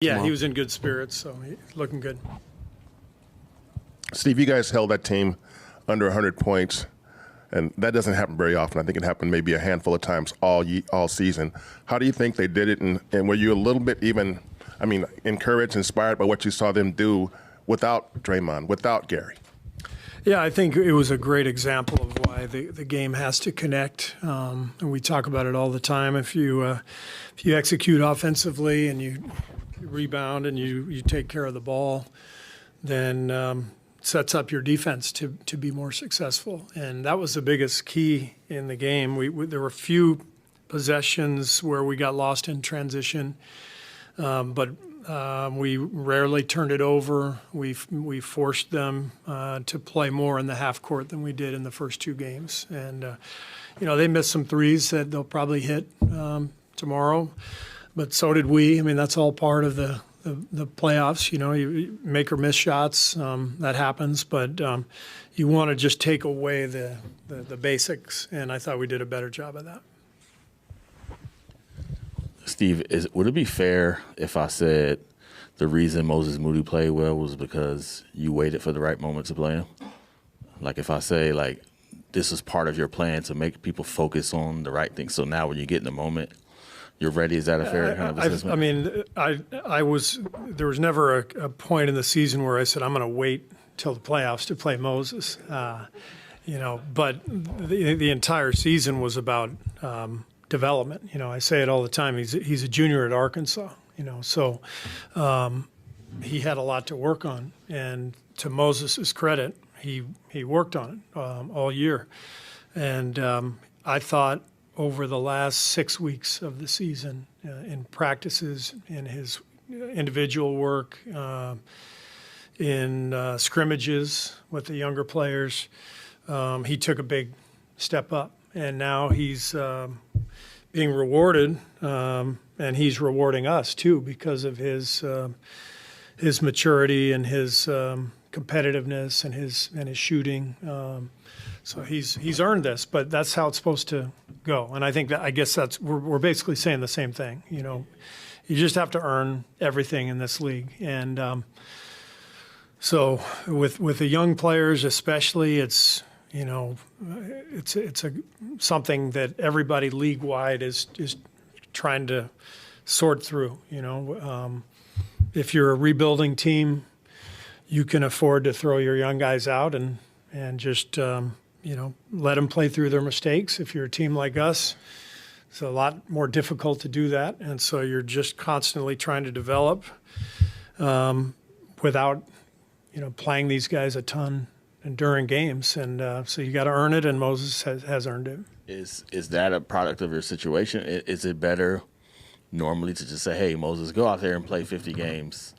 Yeah, he was in good spirits, so looking good. Steve, you guys held that team under 100 points, and that doesn't happen very often. I think it happened maybe a handful of times all season. How do you think they did it, and were you a little bit even, encouraged, inspired by what you saw them do without Draymond, without Gary? Yeah, I think it was a great example of why the game has to connect. And we talk about it all the time. If you execute offensively and you rebound and you take care of the ball, then sets up your defense to be more successful. And that was the biggest key in the game. There were few possessions where we got lost in transition, but we rarely turned it over. We forced them to play more in the half court than we did in the first two games. And, they missed some threes that they'll probably hit tomorrow, but so did we. That's all part of the playoffs. You make or miss shots, that happens, but you want to just take away the basics, and I thought we did a better job of that. Steve, would it be fair if I said the reason Moses Moody played well was because you waited for the right moment to play him? Like if I say, this is part of your plan to make people focus on the right thing, so now when you get in the moment, you're ready? Is that a fair kind of assessment? There was never a point in the season where I said, I'm going to wait till the playoffs to play Moses. But the entire season was about development. I say it all the time. He's a junior at Arkansas, so he had a lot to work on. And to Moses' credit, he worked on it all year. And I thought over the last 6 weeks of the season, in practices, in his individual work, in scrimmages with the younger players, he took a big step up. And now he's being rewarded, and he's rewarding us too because of his maturity and his competitiveness and his shooting. So he's earned this, but that's how it's supposed to go. And I guess we're basically saying the same thing. You just have to earn everything in this league, and so with the young players especially, it's something that everybody league-wide is trying to sort through. If you're a rebuilding team, you can afford to throw your young guys out and just let them play through their mistakes. If you're a team like us, it's a lot more difficult to do that, and so you're just constantly trying to develop without playing these guys a ton and during games, and so you got to earn it, and Moses has earned it. Is that a product of your situation? Is it better normally to just say, hey, Moses, go out there and play 50 games,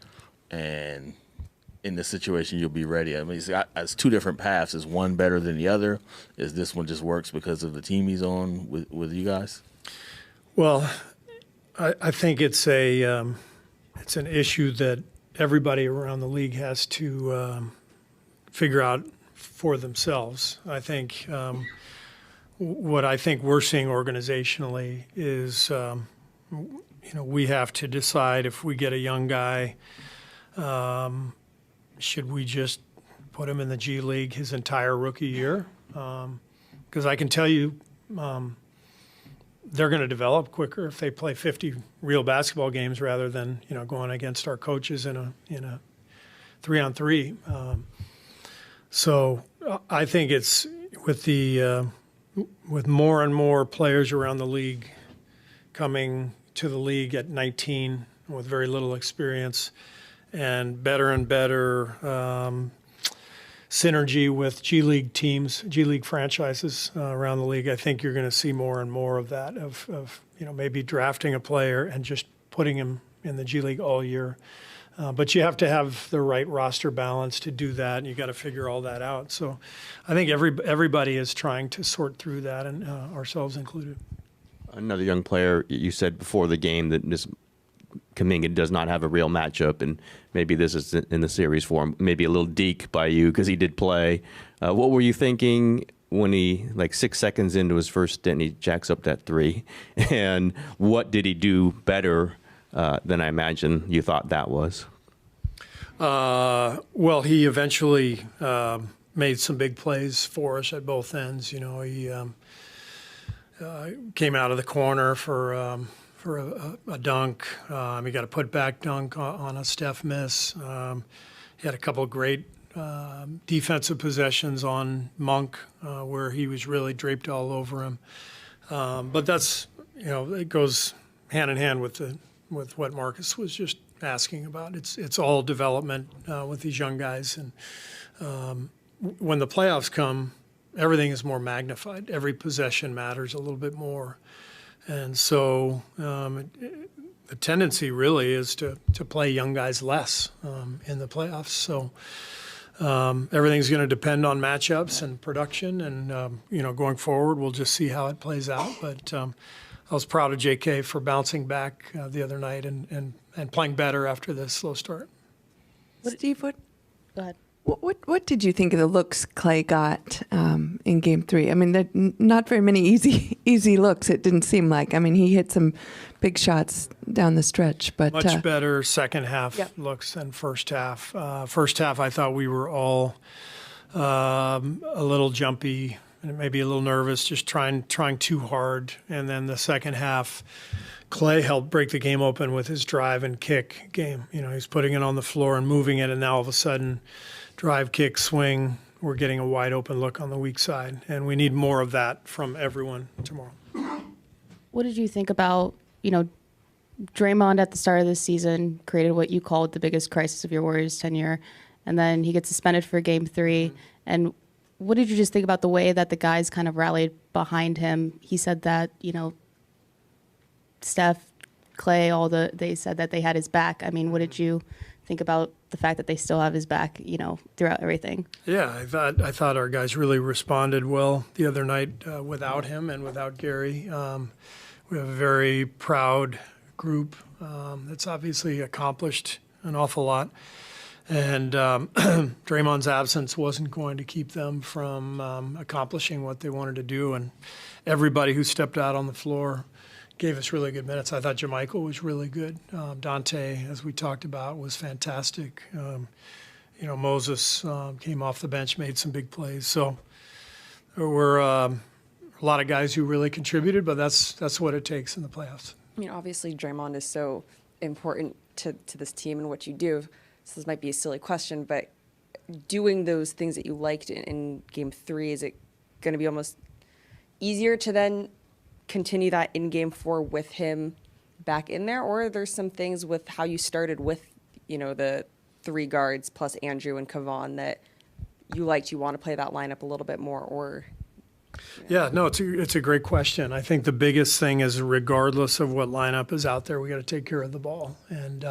and in this situation you'll be ready? It's two different paths. Is one better than the other? Is this one just works because of the team he's on with you guys? Well, I think it's an issue that everybody around the league has to figure out for themselves. I think what I think we're seeing organizationally is, we have to decide if we get a young guy, should we just put him in the G League his entire rookie year? Because I can tell you they're going to develop quicker if they play 50 real basketball games rather than going against our coaches in a 3-on-3. So I think it's with more and more players around the league coming to the league at 19 with very little experience, and better synergy with G League teams, G League franchises around the league. I think you're going to see more and more of that, of maybe drafting a player and just putting him in the G League all year. But you have to have the right roster balance to do that, and you got to figure all that out. So I think everybody is trying to sort through that, and ourselves included. Another young player, you said before the game that this Kuminga does not have a real matchup, and maybe this is in the series for him, maybe a little deke by you because he did play. What were you thinking when he, 6 seconds into his first stint, he jacks up that three? And what did he do better than I imagine you thought that was. Well, he eventually made some big plays for us at both ends. He came out of the corner for a dunk. He got a putback dunk on a Steph miss. He had a couple of great defensive possessions on Monk where he was really draped all over him. But that's, it goes hand in hand with what Marcus was just asking about. It's all development with these young guys. And when the playoffs come, everything is more magnified. Every possession matters a little bit more. And so the tendency really is to play young guys less in the playoffs. So everything's going to depend on matchups and production. And, going forward, we'll just see how it plays out. But I was proud of JK for bouncing back the other night and playing better after the slow start. Steve, Go ahead. what did you think of the looks Clay got in Game 3? I mean, not very many easy looks. It didn't seem like. I mean, he hit some big shots down the stretch, but Much better second half looks than first half. First half, I thought we were all a little jumpy and maybe a little nervous, just trying too hard. And then the second half, Clay helped break the game open with his drive and kick game. He's putting it on the floor and moving it, and now all of a sudden, drive, kick, swing, we're getting a wide open look on the weak side. And we need more of that from everyone tomorrow. What did you think about, Draymond at the start of this season created what you called the biggest crisis of your Warriors tenure, and then he gets suspended for Game 3. And what did you just think about the way that the guys kind of rallied behind him? He said that, Steph, Clay, they said that they had his back. I mean, what did you think about the fact that they still have his back, throughout everything? Yeah, I thought our guys really responded well the other night without him and without Gary. We have a very proud group that's obviously accomplished an awful lot. And Draymond's absence wasn't going to keep them from accomplishing what they wanted to do. And everybody who stepped out on the floor gave us really good minutes. I thought JaMychal was really good. Donte, as we talked about, was fantastic. Moses came off the bench, made some big plays. So there were a lot of guys who really contributed, but that's what it takes in the playoffs. I mean, obviously, Draymond is so important to this team and what you do. So this might be a silly question, but doing those things that you liked in Game 3, is it going to be almost easier to then continue that in Game 4 with him back in there? Or are there some things with how you started with, the 3 guards plus Andrew and Kevon that you liked, you want to play that lineup a little bit more? Or Yeah, no, it's a great question. I think the biggest thing is, regardless of what lineup is out there, we got to take care of the ball, and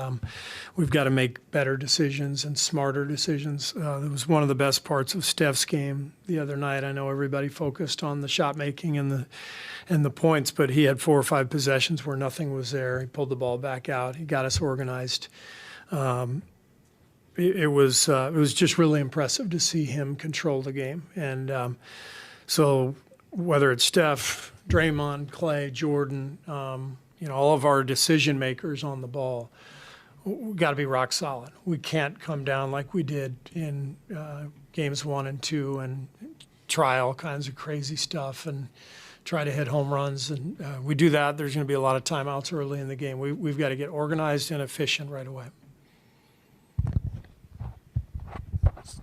we've got to make better decisions and smarter decisions. It was one of the best parts of Steph's game the other night. I know everybody focused on the shot making and the points, but he had 4 or 5 possessions where nothing was there. He pulled the ball back out. He got us organized. It was just really impressive to see him control the game, and so whether it's Steph, Draymond, Clay, Jordan, all of our decision makers on the ball, we got to be rock solid. We can't come down like we did in games 1 and 2 and try all kinds of crazy stuff and try to hit home runs. And we do that, there's going to be a lot of timeouts early in the game. We've got to get organized and efficient right away.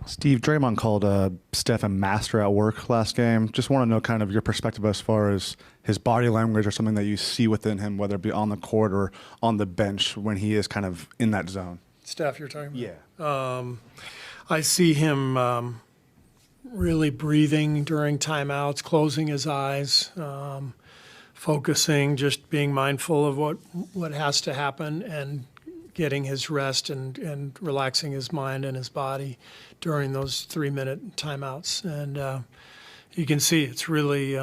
Steve, Draymond called Steph a master at work last game. Just want to know kind of your perspective as far as his body language or something that you see within him, whether it be on the court or on the bench when he is kind of in that zone. Steph, you're talking about? Yeah. I see him really breathing during timeouts, closing his eyes, focusing, just being mindful of what has to happen, and getting his rest and relaxing his mind and his body during those 3-minute timeouts. And you can see it's really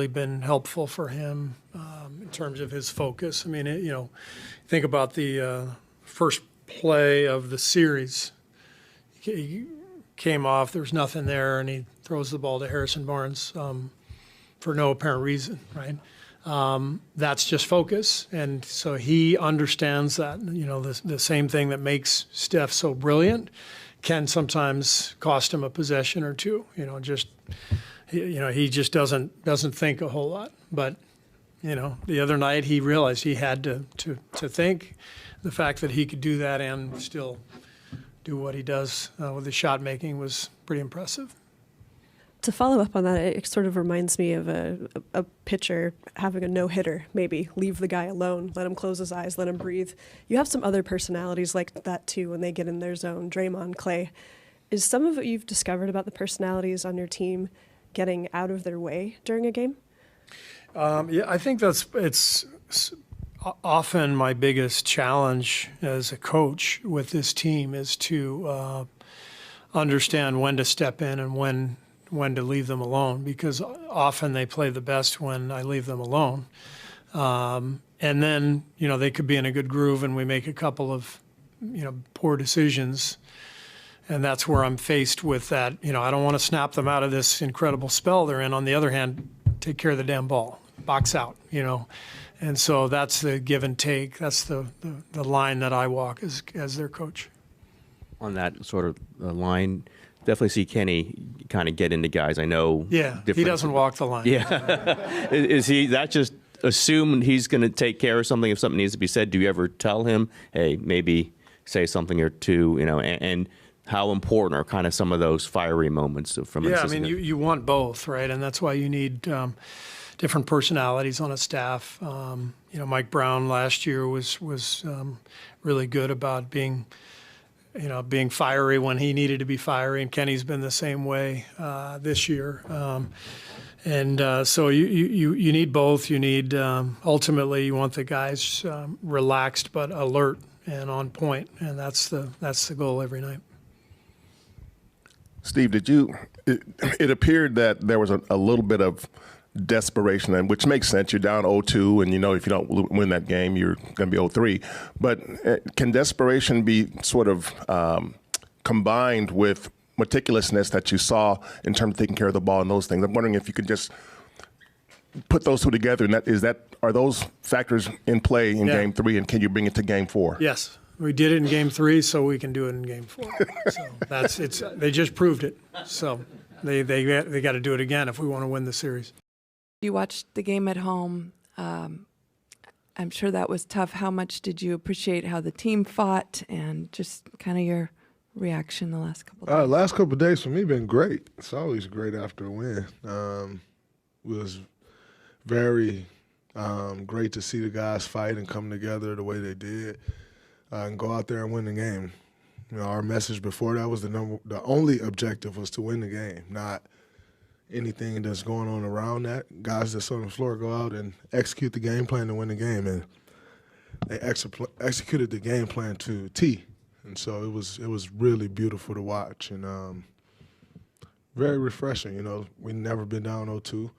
been helpful for him in terms of his focus. I mean, think about the first play of the series. He came off, there was nothing there, and he throws the ball to Harrison Barnes for no apparent reason, right? That's just focus. And so he understands that, the same thing that makes Steph so brilliant can sometimes cost him a possession or two. He just doesn't think a whole lot. But, the other night he realized he had to think. The fact that he could do that and still do what he does with his shot making was pretty impressive. To follow up on that, it sort of reminds me of a pitcher having a no-hitter, maybe. Leave the guy alone, let him close his eyes, let him breathe. You have some other personalities like that, too, when they get in their zone. Draymond, Clay. Is some of what you've discovered about the personalities on your team getting out of their way during a game? Yeah, I think it's often my biggest challenge as a coach with this team is to understand when to step in and when to leave them alone, because often they play the best when I leave them alone. And then, they could be in a good groove and we make a couple of, poor decisions. And that's where I'm faced with that. I don't want to snap them out of this incredible spell they're in. On the other hand, take care of the damn ball, box out, And so that's the give and take. That's the line that I walk as their coach. On that sort of line, definitely see Kenny kind of get into guys. I know. Yeah, he doesn't walk the line. Yeah. Is he that just assume he's going to take care of something if something needs to be said? Do you ever tell him, hey, maybe say something or two, and how important are kind of some of those fiery moments from an assistant? You want both, right? And that's why you need different personalities on a staff. Mike Brown last year was really good about being fiery when he needed to be fiery, and Kenny's been the same way this year. So you need both. You need ultimately you want the guys relaxed but alert and on point, and that's the goal every night. Steve, it appeared that there was a little bit of desperation, and which makes sense. You're down 0-2, and if you don't win that game, you're going to be 0-3. But can desperation be sort of combined with meticulousness that you saw in terms of taking care of the ball and those things? I'm wondering if you could just put those two together, and are those factors in play in Game 3, and can you bring it to Game 4? Yes. We did it in Game 3, so we can do it in Game 4. So they just proved it. So they got to do it again if we want to win the series. You watched the game at home. I'm sure that was tough. How much did you appreciate how the team fought, and just kind of your reaction the last couple of days? Last couple of days for me been great. It's always great after a win. It was very great to see the guys fight and come together the way they did. And go out there and win the game. Our message before that was the only objective was to win the game, not anything that's going on around that. Guys that's on the floor go out and execute the game plan to win the game, and they executed the game plan to T. And so it was really beautiful to watch and very refreshing. We've never been down 0-2,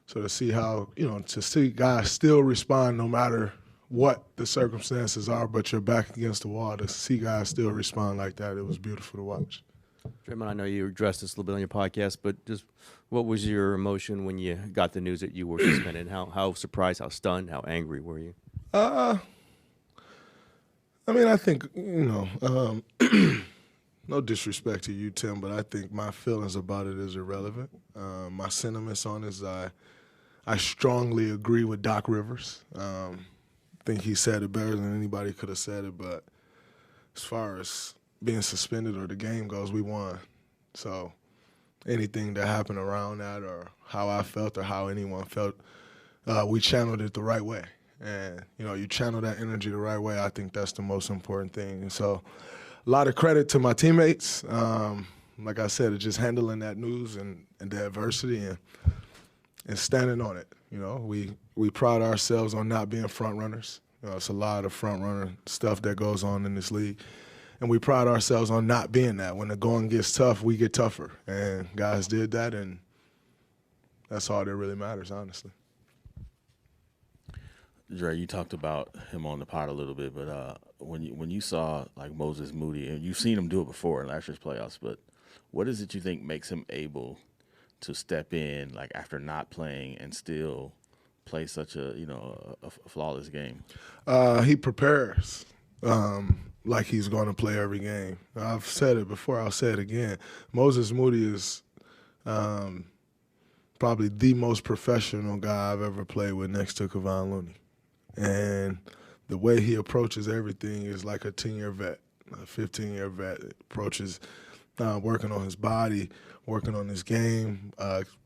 so to see how to see guys still respond no matter what the circumstances are, but you're back against the wall, to see guys still respond like that, it was beautiful to watch. Draymond, I know you addressed this a little bit on your podcast, but just what was your emotion when you got the news that you were suspended? How surprised, how stunned, how angry were you? I think, no disrespect to you, Tim, but I think my feelings about it is irrelevant. My sentiments on it is I strongly agree with Doc Rivers. I think he said it better than anybody could have said it, but as far as being suspended or the game goes, we won. So anything that happened around that or how I felt or how anyone felt, we channeled it the right way. And, you channel that energy the right way, I think that's the most important thing. And so a lot of credit to my teammates. Like I said, it's just handling that news and the adversity and standing on it. We pride ourselves on not being front runners. It's a lot of front runner stuff that goes on in this league. And we pride ourselves on not being that. When the going gets tough, we get tougher. And guys did that, and that's all that really matters, honestly. Dre, you talked about him on the pod a little bit, but when you saw like Moses Moody, and you've seen him do it before in last year's playoffs, but what is it you think makes him able to step in like after not playing and still play such a flawless game? He prepares like he's going to play every game. I've said it before. I'll say it again. Moses Moody is probably the most professional guy I've ever played with next to Kevon Looney. And the way he approaches everything is like a 10-year vet, a 15-year vet. Approaches working on his body, working on his game,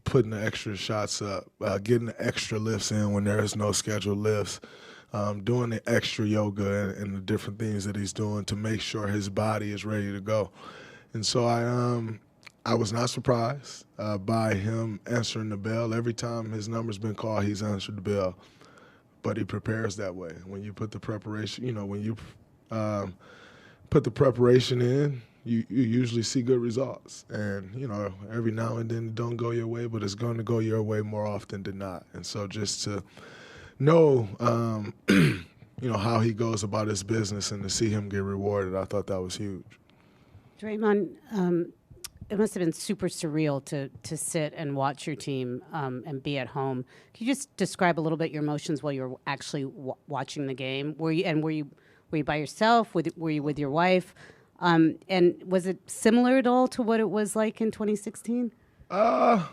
putting the extra shots up, getting the extra lifts in when there is no scheduled lifts, doing the extra yoga and the different things that he's doing to make sure his body is ready to go. And so I was not surprised by him answering the bell. Every time his number's been called, he's answered the bell. But he prepares that way. When you put the preparation, when you put the preparation in, you usually see good results. And, every now and then it don't go your way, but it's going to go your way more often than not. And so just to know, how he goes about his business and to see him get rewarded, I thought that was huge. Draymond, it must have been super surreal to sit and watch your team and be at home. Can you just describe a little bit your emotions while you were actually watching the game? Were you by yourself? Were you with your wife? And was it similar at all to what it was like in 2016? No,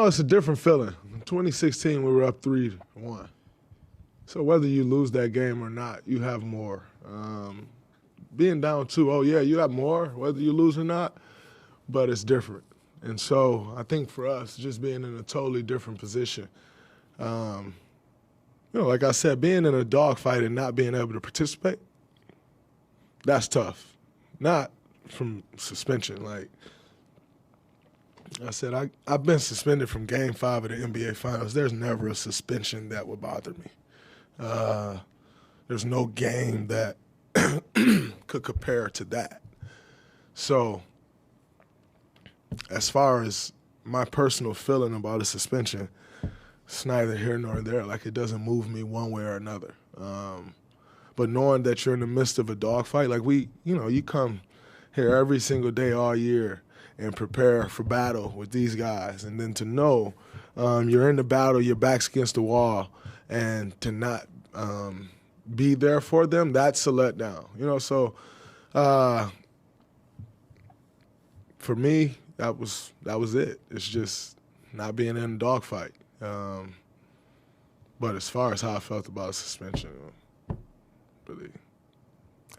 it's a different feeling. In 2016, we were up 3-1. So whether you lose that game or not, you have more. Being down 2-0, yeah, you have more, whether you lose or not, but it's different. And so I think for us, just being in a totally different position, like I said, being in a dogfight and not being able to participate, that's tough. Not from suspension. Like I said, I've been suspended from Game 5 of the NBA Finals. There's never a suspension that would bother me. There's no game that could compare to that. So as far as my personal feeling about a suspension, it's neither here nor there. Like, it doesn't move me one way or another. But knowing that you're in the midst of a dogfight, like you come here every single day all year and prepare for battle with these guys. And then to know you're in the battle, your back's against the wall, and to not be there for them, that's a letdown. So for me, that was it. It's just not being in a dogfight. But as far as how I felt about suspension, really,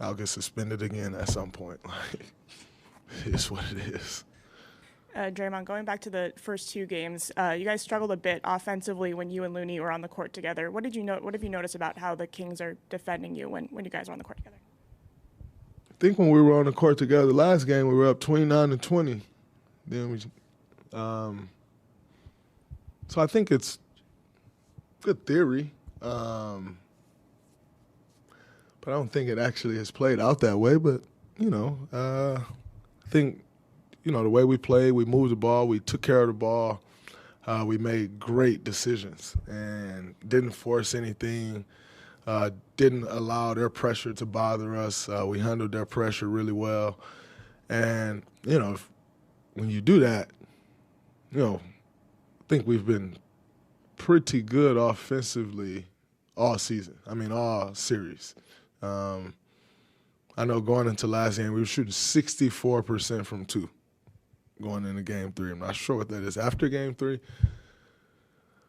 I'll get suspended again at some point. Like, it's what it is. Draymond, going back to the first two games, you guys struggled a bit offensively when you and Looney were on the court together. What have you noticed about how the Kings are defending you when you guys are on the court together? I think when we were on the court together last game, we were up 29-20. Then we, so I think it's good theory, but I don't think it actually has played out that way. But I think. The way we played, we moved the ball, we took care of the ball, we made great decisions and didn't force anything, didn't allow their pressure to bother us. We handled their pressure really well. And, when you do that, I think we've been pretty good offensively all season. All series. I know going into last game, we were shooting 64% from 2. Going into Game 3. I'm not sure what that is after Game 3,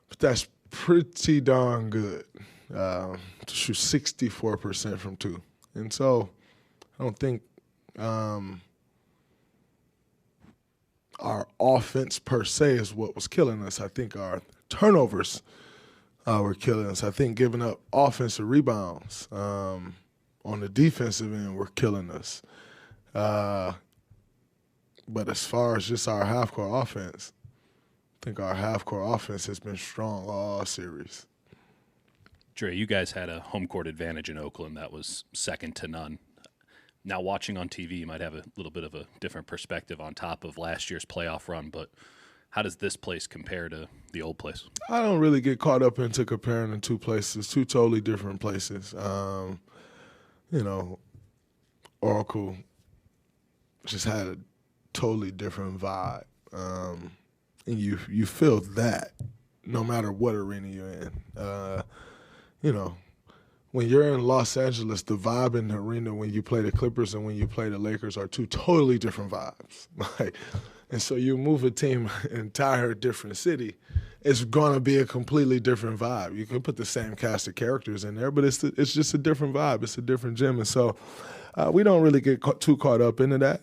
but that's pretty darn good to shoot 64% from 2. And so I don't think our offense per se is what was killing us. I think our turnovers were killing us. I think giving up offensive rebounds on the defensive end were killing us. But as far as just our half-court offense, I think our half-court offense has been strong all series. Dre, you guys had a home court advantage in Oakland that was second to none. Now watching on TV, you might have a little bit of a different perspective on top of last year's playoff run, but how does this place compare to the old place? I don't really get caught up into comparing the two places, two totally different places. Oracle just had a totally different vibe, and you feel that no matter what arena you're in. You know, when you're in Los Angeles, the vibe in the arena when you play the Clippers and when you play the Lakers are two totally different vibes. Like, and so you move a team entire different city, it's going to be a completely different vibe. You can put the same cast of characters in there, but it's just a different vibe. It's a different gym. And so we don't really get too caught up into that.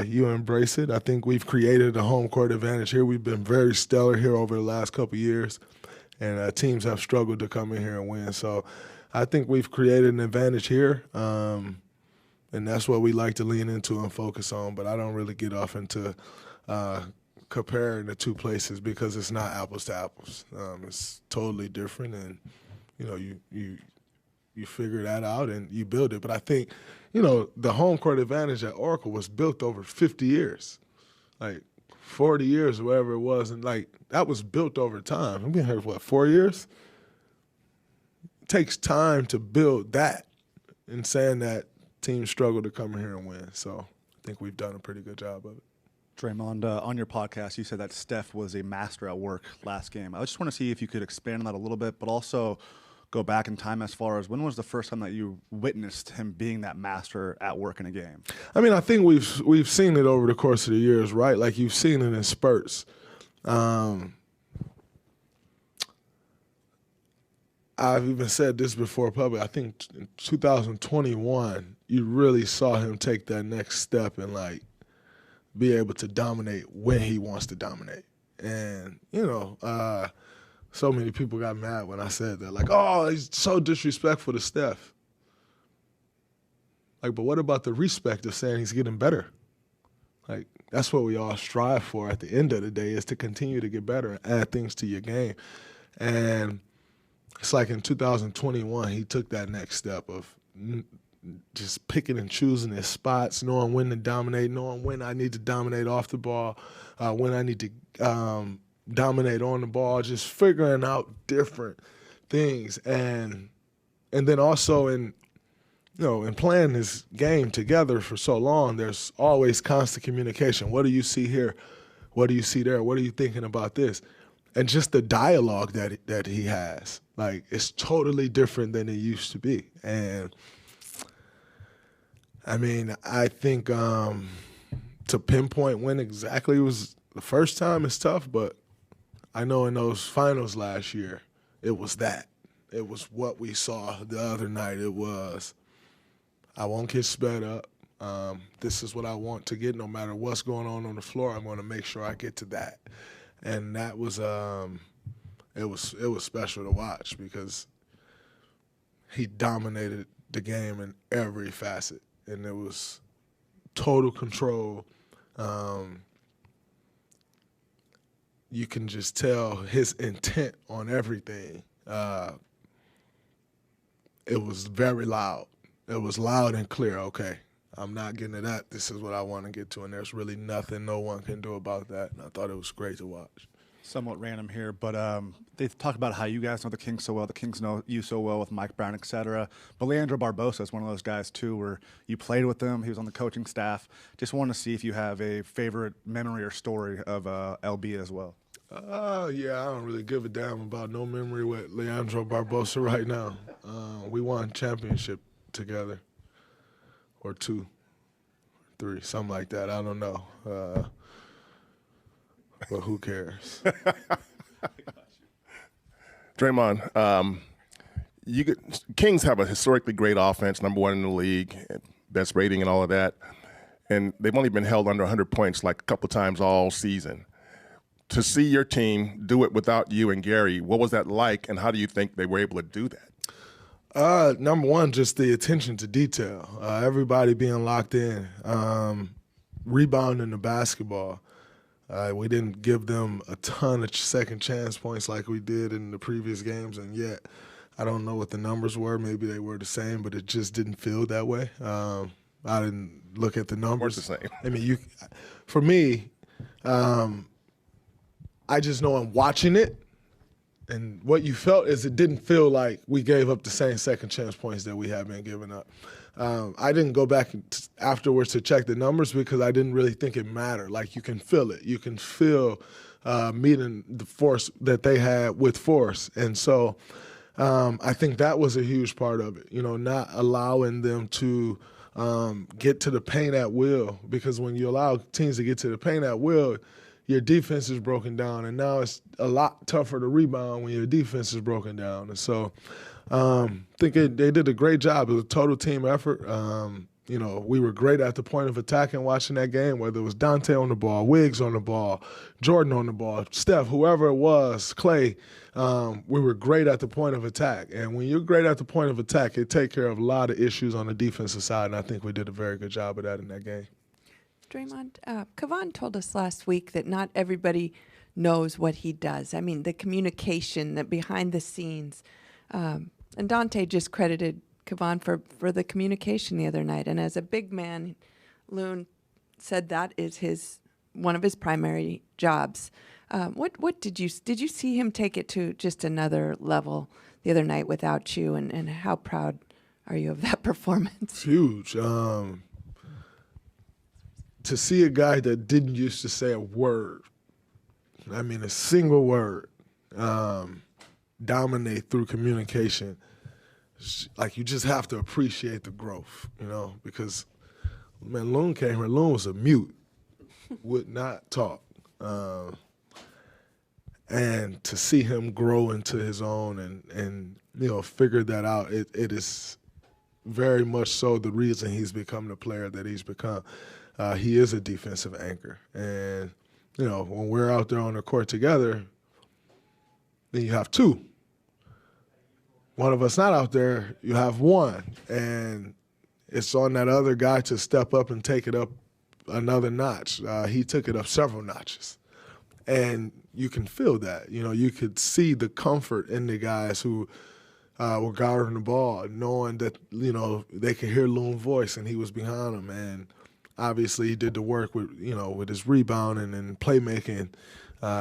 You embrace it. I think we've created a home court advantage here. We've been very stellar here over the last couple of years, and teams have struggled to come in here and win. So I think we've created an advantage here, and that's what we like to lean into and focus on. But I don't really get off into comparing the two places because it's not apples to apples. It's totally different, and you know you figure that out and you build it. But I think the home court advantage at Oracle was built over 50 years, like 40 years or whatever it was, and like that was built over time. We've been here for 4 years. It takes time to build that, and saying that teams struggle to come here and win. So I think we've done a pretty good job of it. Draymond, on your podcast, you said that Steph was a master at work last game. I just want to see if you could expand on that a little bit, but also go back in time as far as when was the first time that you witnessed him being that master at work in a game? I mean, I think we've seen it over the course of the years, right? Like you've seen it in spurts. I've even said this before public. I think in 2021, you really saw him take that next step and like be able to dominate when he wants to dominate. And, so many people got mad when I said that. Like, oh, he's so disrespectful to Steph. Like, but what about the respect of saying he's getting better? Like, that's what we all strive for at the end of the day, is to continue to get better and add things to your game. And it's like in 2021, he took that next step of just picking and choosing his spots, knowing when to dominate, knowing when I need to dominate off the ball, when I need to dominate on the ball, just figuring out different things. And then also in playing this game together for so long, there's always constant communication. What do you see here? What do you see there? What are you thinking about this? And just the dialogue that he has, like, it's totally different than it used to be. And I mean, I think to pinpoint when exactly it was the first time is tough, but I know in those finals last year, it was that. It was what we saw the other night. It was, I won't get sped up. This is what I want to get no matter what's going on the floor. I'm going to make sure I get to that. And that was it was special to watch because he dominated the game in every facet. And it was total control. You can just tell his intent on everything. It was very loud. It was loud and clear. Okay, I'm not getting to that. This is what I want to get to, and there's really nothing no one can do about that. And I thought it was great to watch. Somewhat random here, but they talk about how you guys know the Kings so well. The Kings know you so well with Mike Brown, et cetera. But Leandro Barbosa is one of those guys, too, where you played with him. He was on the coaching staff. Just wanted to see if you have a favorite memory or story of LB as well. Yeah, I don't really give a damn about no memory with Leandro Barbosa right now. We won championship together, or 2, 3, something like that. I don't know. But who cares? Draymond, Kings have a historically great offense, number 1 in the league, best rating and all of that. And they've only been held under 100 points like a couple times all season. To see your team do it without you and Gary, what was that like, and how do you think they were able to do that? Number one, just the attention to detail. Everybody being locked in, rebounding the basketball. We didn't give them a ton of second chance points like we did in the previous games, and yet I don't know what the numbers were. Maybe they were the same, but it just didn't feel that way. I didn't look at the numbers. The same. I mean, for me, I just know I'm watching it, and what you felt is it didn't feel like we gave up the same second chance points that we have been giving up. I didn't go back afterwards to check the numbers because I didn't really think it mattered. Like, you can feel it. You can feel meeting the force that they had with force. And so I think that was a huge part of it, not allowing them to get to the paint at will, because when you allow teams to get to the paint at will, your defense is broken down, and now it's a lot tougher to rebound when your defense is broken down. And so I think they did a great job. It was a total team effort. We were great at the point of attack and watching that game, whether it was Donte on the ball, Wiggs on the ball, Jordan on the ball, Steph, whoever it was, Clay. We were great at the point of attack. And when you're great at the point of attack, it takes care of a lot of issues on the defensive side, and I think we did a very good job of that in that game. Draymond, Kavan told us last week that not everybody knows what he does. I mean, the communication, that behind the scenes. And Donte just credited Kavan for the communication the other night. And as a big man, Loon said that is one of his primary jobs. What did you see him take it to just another level the other night without you? And how proud are you of that performance? It's huge. To see a guy that didn't used to say a word, a single word, dominate through communication, like, you just have to appreciate the growth, because, man, Loon came here. Loon was a mute, would not talk. And to see him grow into his own and figure that out, it is very much so the reason he's become the player that he's become. He is a defensive anchor. And, when we're out there on the court together, then you have two. One of us not out there, you have one. And it's on that other guy to step up and take it up another notch. He took it up several notches. And you can feel that. You could see the comfort in the guys who were guarding the ball, knowing that, they could hear Loon's voice and he was behind them. And obviously he did the work with, with his rebounding and playmaking.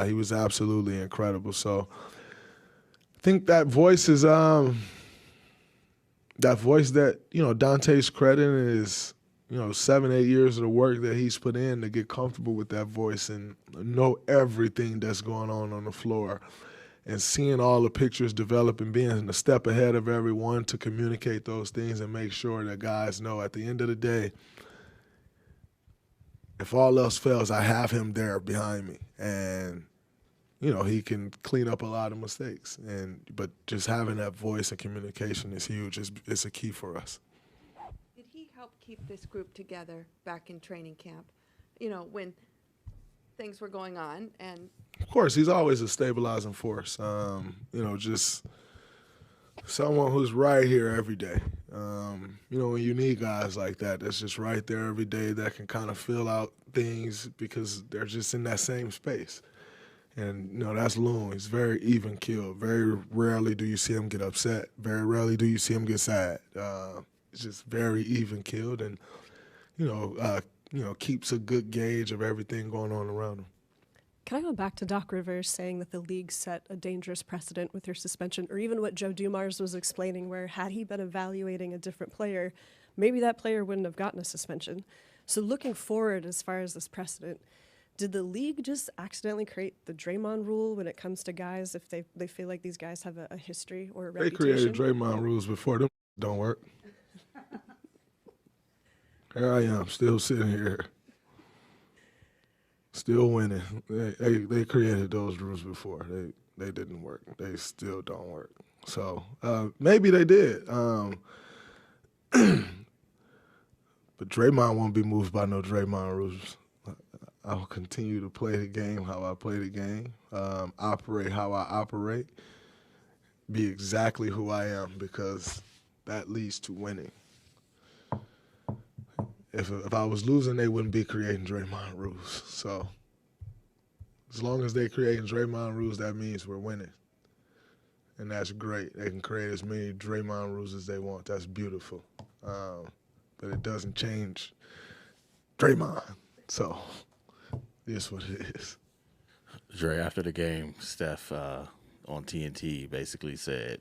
He was absolutely incredible. So I think that voice is that voice that, Donte's credit is, 7-8 years of the work that he's put in to get comfortable with that voice and know everything that's going on the floor, and seeing all the pictures develop and being a step ahead of everyone to communicate those things and make sure that guys know at the end of the day, if all else fails, I have him there behind me. And, he can clean up a lot of mistakes. But just having that voice and communication is huge. It's a key for us. Did he help keep this group together back in training camp, when things were going on? And of course, he's always a stabilizing force. Just someone who's right here every day. When you need guys like that, that's just right there every day, that can kind of fill out things because they're just in that same space. And, that's Loon. He's very even-keeled. Very rarely do you see him get upset. Very rarely do you see him get sad. It's just very even-keeled and, keeps a good gauge of everything going on around him. Can I go back to Doc Rivers saying that the league set a dangerous precedent with your suspension, or even what Joe Dumars was explaining, where had he been evaluating a different player, maybe that player wouldn't have gotten a suspension. So looking forward as far as this precedent, did the league just accidentally create the Draymond rule when it comes to guys if they feel like these guys have a history or a reputation? They created Draymond rules before them don't work. Here I am, still sitting here. Still winning. They created those rules before. They didn't work. They still don't work. So maybe they did. But Draymond won't be moved by no Draymond rules. I'll continue to play the game how I play the game, operate how I operate, be exactly who I am, because that leads to winning. If I was losing, they wouldn't be creating Draymond rules. So as long as they're creating Draymond rules, that means we're winning. And that's great. They can create as many Draymond rules as they want. That's beautiful. But it doesn't change Draymond. So it is what it is. Dre, after the game, Steph on TNT basically said,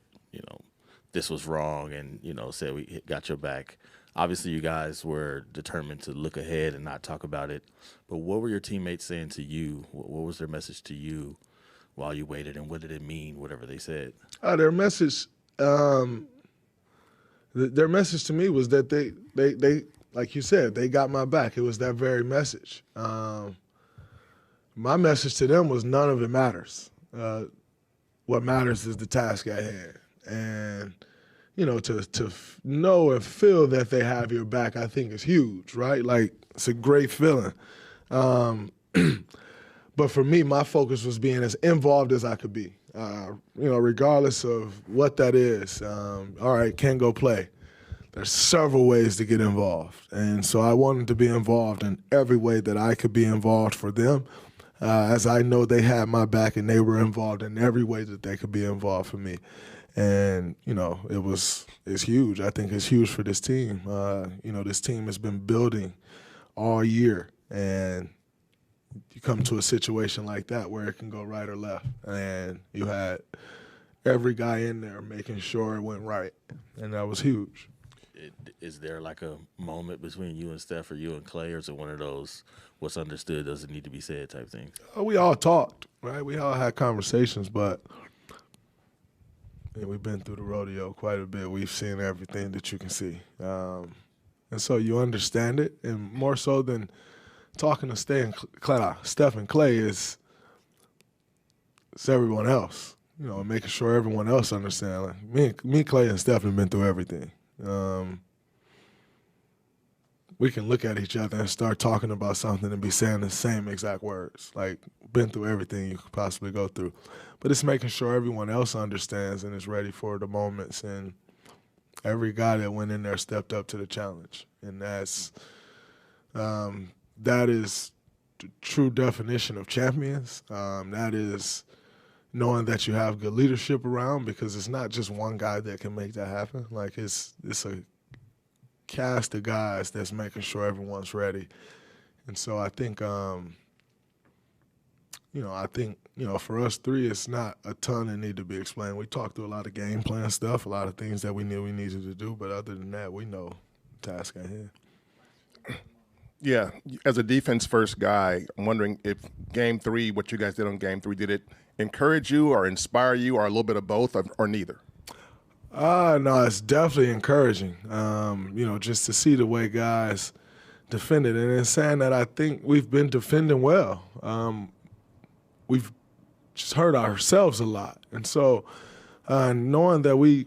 this was wrong and, said we got your back. obviously you guys were determined to look ahead and not talk about it. But what were your teammates saying to you? What was their message to you while you waited, and what did it mean, whatever they said? Their message to me was that they like you said, they got my back. It was that very message. My message to them was none of it matters. What matters is the task at hand. And, to know and feel that they have your back, I think is huge, right? Like, it's a great feeling. But for me, my focus was being as involved as I could be, regardless of what that is. All right, can go play. There's several ways to get involved. And so I wanted to be involved in every way that I could be involved for them, as I know they had my back and they were involved in every way that they could be involved for me. And, it's huge. I think it's huge for this team. This team has been building all year, and you come to a situation like that where it can go right or left. And you had every guy in there making sure it went right, and that was huge. Is there like a moment between you and Steph or you and Clay, or is it one of those what's understood doesn't need to be said type things? We all talked, right? We all had conversations, but we've been through the rodeo quite a bit. We've seen everything that you can see. And so you understand it, and more so than talking to Steph and Clay it's everyone else, making sure everyone else understands. Like me, Clay, and Steph have been through everything. We can look at each other and start talking about something and be saying the same exact words, like been through everything you could possibly go through. But it's making sure everyone else understands and is ready for the moments, and every guy that went in there stepped up to the challenge. And that is the true definition of champions. That is knowing that you have good leadership around, because it's not just one guy that can make that happen. Like it's a cast of guys that's making sure everyone's ready. And so I think, for us three, it's not a ton that need to be explained. We talked through a lot of game plan stuff, a lot of things that we knew we needed to do, but other than that, we know the task at hand. Yeah, as a defense-first guy, I'm wondering if Game 3, what you guys did on Game 3, did it encourage you or inspire you, or a little bit of both, or neither? No, it's definitely encouraging, just to see the way guys defended. And in saying that, I think we've been defending well. We've just hurt ourselves a lot. And so knowing that we've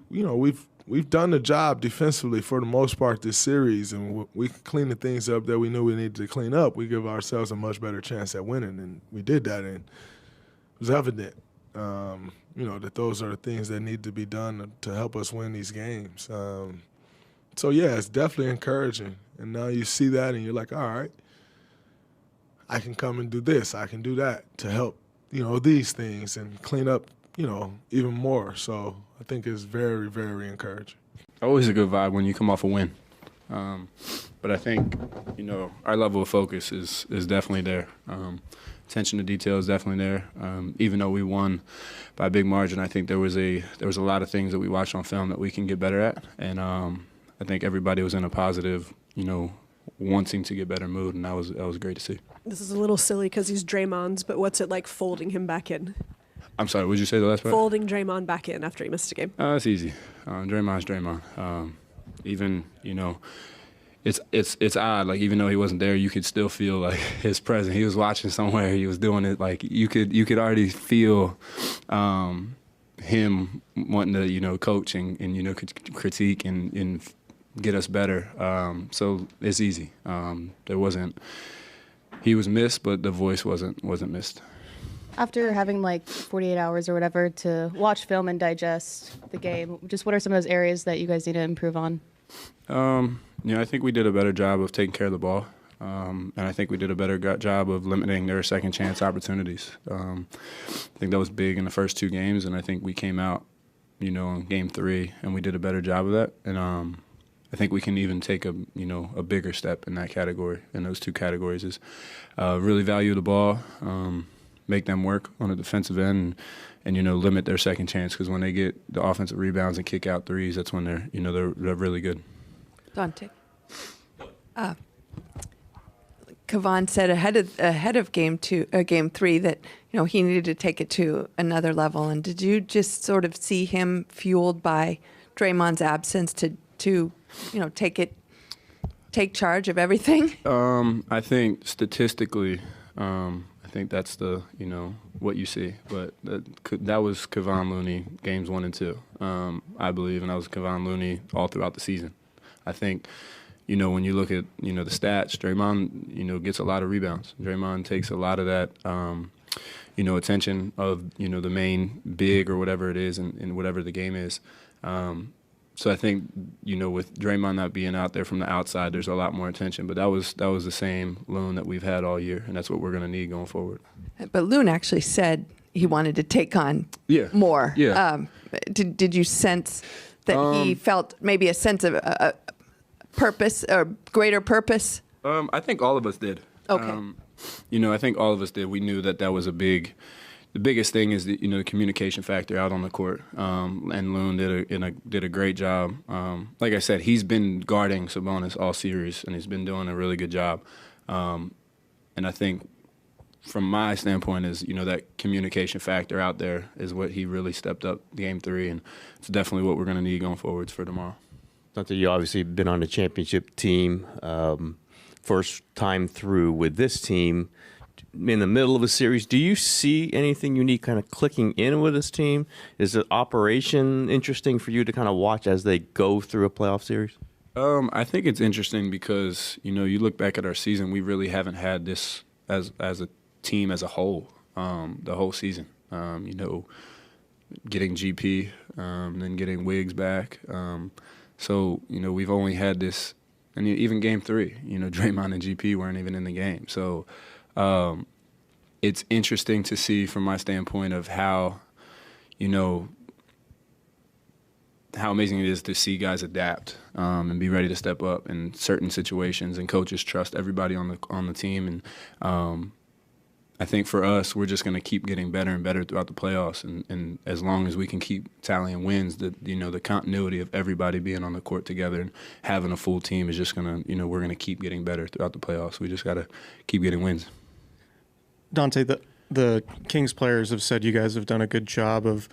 done the job defensively for the most part this series, and we clean the things up that we knew we needed to clean up, we give ourselves a much better chance at winning. And we did that, and it was evident, that those are the things that need to be done to help us win these games. So, yeah, it's definitely encouraging. And now you see that, and you're like, all right, I can come and do this. I can do that to help, these things and clean up, even more. So I think it's very, very encouraging. Always a good vibe when you come off a win. But I think, our level of focus is definitely there. Attention to detail is definitely there. Even though we won by a big margin, I think there was a lot of things that we watched on film that we can get better at. And I think everybody was in a positive, wanting to get better mood, and that was great to see. This is a little silly because he's Draymond's, but what's it like folding him back in? I'm sorry, would you say the last part? Folding Draymond back in after he missed a game. It's easy. Draymond's Draymond. Even, it's odd. Like, even though he wasn't there, you could still feel like his presence. He was watching somewhere. He was doing it. Like, you could already feel him wanting to, coach and critique and get us better. So it's easy. He was missed, but the voice wasn't missed. After having 48 hours or whatever to watch film and digest the game, just what are some of those areas that you guys need to improve on? I think we did a better job of taking care of the ball. And I think we did a better job of limiting their second chance opportunities. I think that was big in the first two games, and I think we came out, in Game 3, and we did a better job of that. And I think we can even take a bigger step in that category, in those two categories, is really value the ball, make them work on the defensive end, and limit their second chance, because when they get the offensive rebounds and kick out threes, that's when they're really good. Donte. Kevon said ahead of game 3 that he needed to take it to another level. And did you just sort of see him fueled by Draymond's absence to take charge of everything? I think statistically, I think that's what you see. But that was Kevon Looney games 1 and 2, I believe, and that was Kevon Looney all throughout the season. I think, when you look at the stats, Draymond gets a lot of rebounds. Draymond takes a lot of that attention of the main big or whatever it is in whatever the game is. So I think, with Draymond not being out there from the outside, there's a lot more attention. But that was the same Loon that we've had all year, and that's what we're going to need going forward. But Loon actually said he wanted to take on more. Yeah. Did you sense that he felt maybe a sense of purpose or greater purpose? I think all of us did. Okay. I think all of us did. We knew that was the biggest thing is the communication factor out on the court. And Loon did a great job. Like I said, he's been guarding Sabonis all series, and he's been doing a really good job. And I think from my standpoint is, that communication factor out there is what he really stepped up game 3, and it's definitely what we're going to need going forwards for tomorrow. Donte, you obviously been on a championship team, first time through with this team. In the middle of a series, do you see anything unique kind of clicking in with this team? Is the operation interesting for you to kind of watch as they go through a playoff series? I think it's interesting because, you look back at our season, we really haven't had this as a team as a whole, the whole season. Getting GP, then getting Wiggs back. So, we've only had this, and even game 3, Draymond and GP weren't even in the game. So it's interesting to see from my standpoint of how amazing it is to see guys adapt and be ready to step up in certain situations, and coaches trust everybody on the team. And I think for us, we're just going to keep getting better and better throughout the playoffs. And as long as we can keep tallying wins, the continuity of everybody being on the court together and having a full team is just going to, we're going to keep getting better throughout the playoffs. We just got to keep getting wins. Donte, the Kings players have said you guys have done a good job of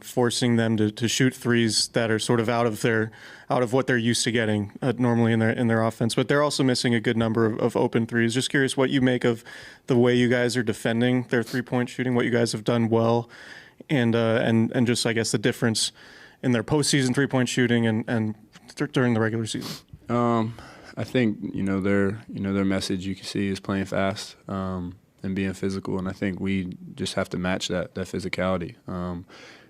forcing them to shoot threes that are sort of out of what they're used to getting normally in their offense. But they're also missing a good number of open threes. Just curious what you make of the way you guys are defending their 3-point shooting, what you guys have done well, and just I guess the difference in their postseason 3-point shooting and during the regular season. I think their message you can see is playing fast and being physical, and I think we just have to match that physicality.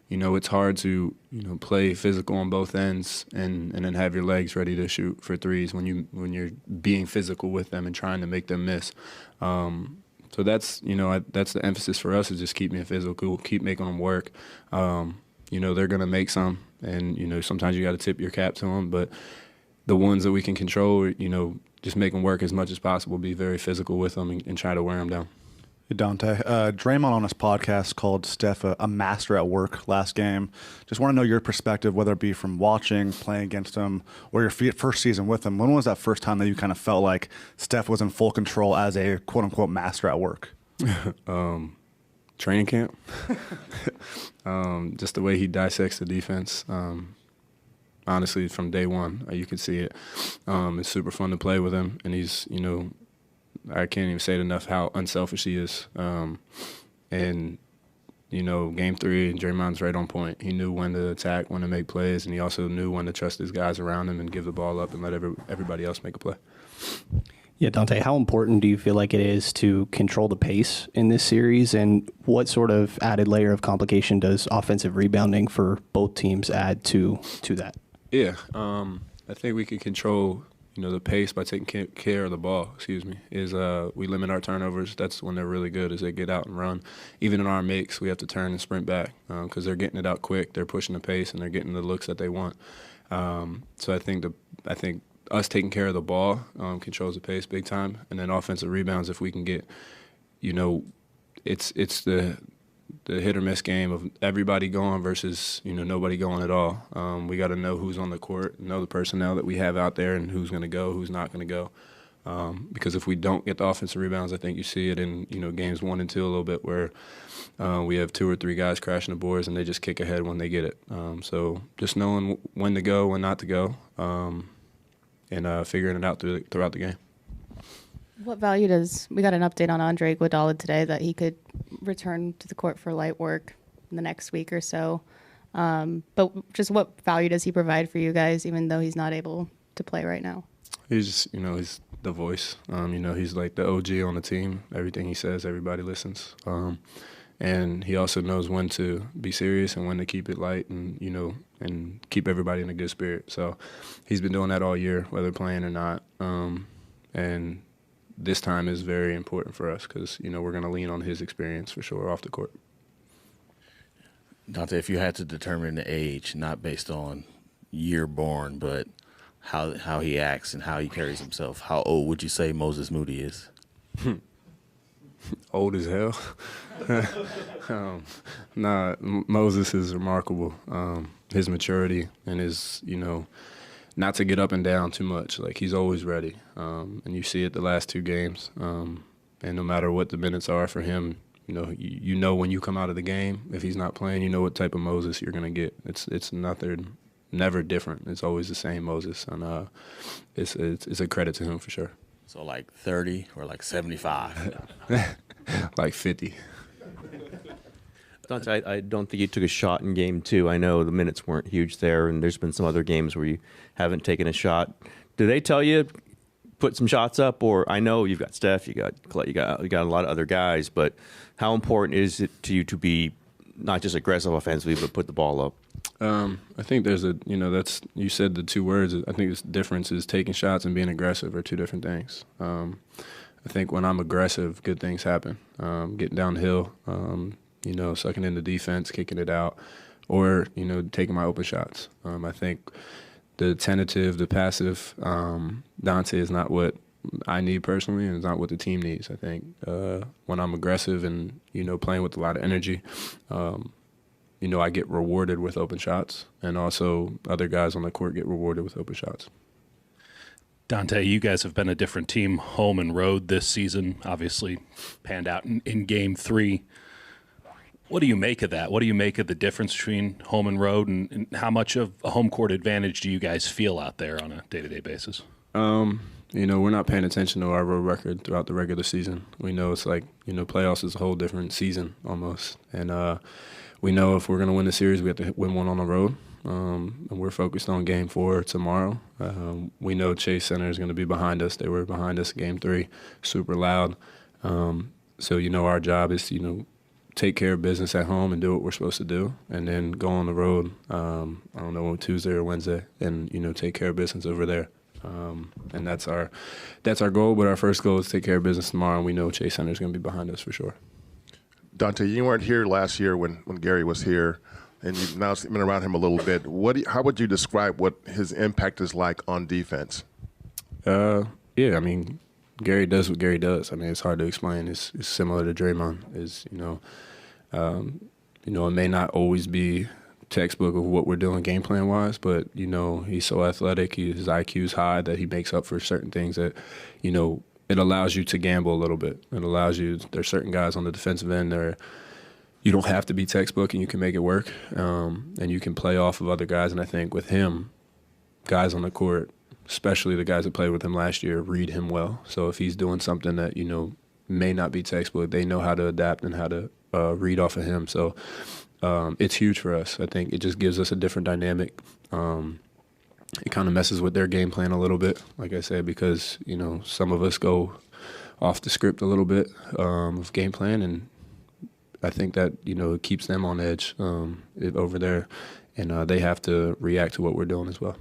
It's hard to play physical on both ends and then have your legs ready to shoot for threes when you're being physical with them and trying to make them miss. So that's that's the emphasis for us, is just keep being physical, keep making them work. They're gonna make some, and sometimes you got to tip your cap to them, but the ones that we can control, just make them work as much as possible, be very physical with them, and try to wear them down. Hey, Donte, Draymond on his podcast called Steph a master at work last game. Just want to know your perspective, whether it be from watching, playing against him, or your first season with him. When was that first time that you kind of felt like Steph was in full control as a quote-unquote master at work? Training camp. Just the way he dissects the defense. Honestly, from day one, you could see it. It's super fun to play with him, and he's, I can't even say it enough how unselfish he is. And, game 3, Draymond's right on point. He knew when to attack, when to make plays, and he also knew when to trust his guys around him and give the ball up and let everybody else make a play. Yeah, Donte, how important do you feel like it is to control the pace in this series, and what sort of added layer of complication does offensive rebounding for both teams add to that? Yeah, I think we can control the pace by taking care of the ball, we limit our turnovers. That's when they're really good, as they get out and run. Even in our makes, we have to turn and sprint back because they're getting it out quick. They're pushing the pace, and they're getting the looks that they want. So I think us taking care of the ball controls the pace big time. And then offensive rebounds, if we can get, it's the the hit or miss game of everybody going versus, nobody going at all. We got to know who's on the court, know the personnel that we have out there and who's going to go, who's not going to go. Because if we don't get the offensive rebounds, I think you see it in, games 1 and 2 a little bit where we have 2 or 3 guys crashing the boards and they just kick ahead when they get it. So just knowing when to go, when not to go, and figuring it out throughout the game. What value we got an update on Andre Iguodala today that he could return to the court for light work in the next week or so. But just what value does he provide for you guys, even though he's not able to play right now? He's, he's the voice. He's like the OG on the team. Everything he says, everybody listens. And he also knows when to be serious and when to keep it light and, and keep everybody in a good spirit. So he's been doing that all year, whether playing or not. And this time is very important for us because, we're going to lean on his experience for sure off the court. Donte, if you had to determine the age, not based on year born, but how he acts and how he carries himself, how old would you say Moses Moody is? Old as hell. Moses is remarkable. His maturity and his, not to get up and down too much. Like, he's always ready. And you see it the last 2 games. And no matter what the minutes are for him, you know when you come out of the game, if he's not playing, you know what type of Moses you're going to get. It's nothing, never different. It's always the same Moses. And it's a credit to him for sure. So like 30 or like 75? Like 50. Donte, I don't think you took a shot in game 2. I know the minutes weren't huge there, and there's been some other games where you haven't taken a shot. Do they tell you put some shots up? Or I know you've got Steph, you got Clay, you got a lot of other guys, but how important is it to you to be not just aggressive offensively, but put the ball up? I think there's that's, you said the 2 words. I think the difference is taking shots and being aggressive are 2 different things. I think when I'm aggressive, good things happen. Getting downhill, sucking into defense, kicking it out, or, taking my open shots. I think the tentative, the passive, Donte is not what I need personally, and it's not what the team needs. I think when I'm aggressive and, playing with a lot of energy, I get rewarded with open shots, and also other guys on the court get rewarded with open shots. Donte, you guys have been a different team home and road this season, obviously panned out in game 3. What do you make of that? What do you make of the difference between home and road, and how much of a home court advantage do you guys feel out there on a day-to-day basis? We're not paying attention to our road record throughout the regular season. We know it's like, playoffs is a whole different season almost. And we know if we're going to win the series, we have to win one on the road. And we're focused on game 4 tomorrow. We know Chase Center is going to be behind us. They were behind us game 3, super loud. So, our job is to, take care of business at home and do what we're supposed to do, and then go on the road, I don't know, Tuesday or Wednesday, and, take care of business over there. And that's our goal, but our first goal is to take care of business tomorrow, and we know Chase Center is going to be behind us for sure. Donte, you weren't here last year when Gary was here, and you've now been around him a little bit. How would you describe what his impact is like on defense? Gary does what Gary does. It's hard to explain. It's similar to Draymond. It may not always be textbook of what we're doing game plan wise, but he's so athletic. His IQ is high that he makes up for certain things that, it allows you to gamble a little bit. It allows you. There's certain guys on the defensive end there. You don't have to be textbook, and you can make it work, and you can play off of other guys. And I think with him, guys on the court, especially the guys that played with him last year, read him well. So if he's doing something that, may not be textbook, they know how to adapt and how to read off of him. So it's huge for us. I think it just gives us a different dynamic. It kind of messes with their game plan a little bit, like I said, because, some of us go off the script a little bit of game plan, and I think that, it keeps them on edge over there, and they have to react to what we're doing as well.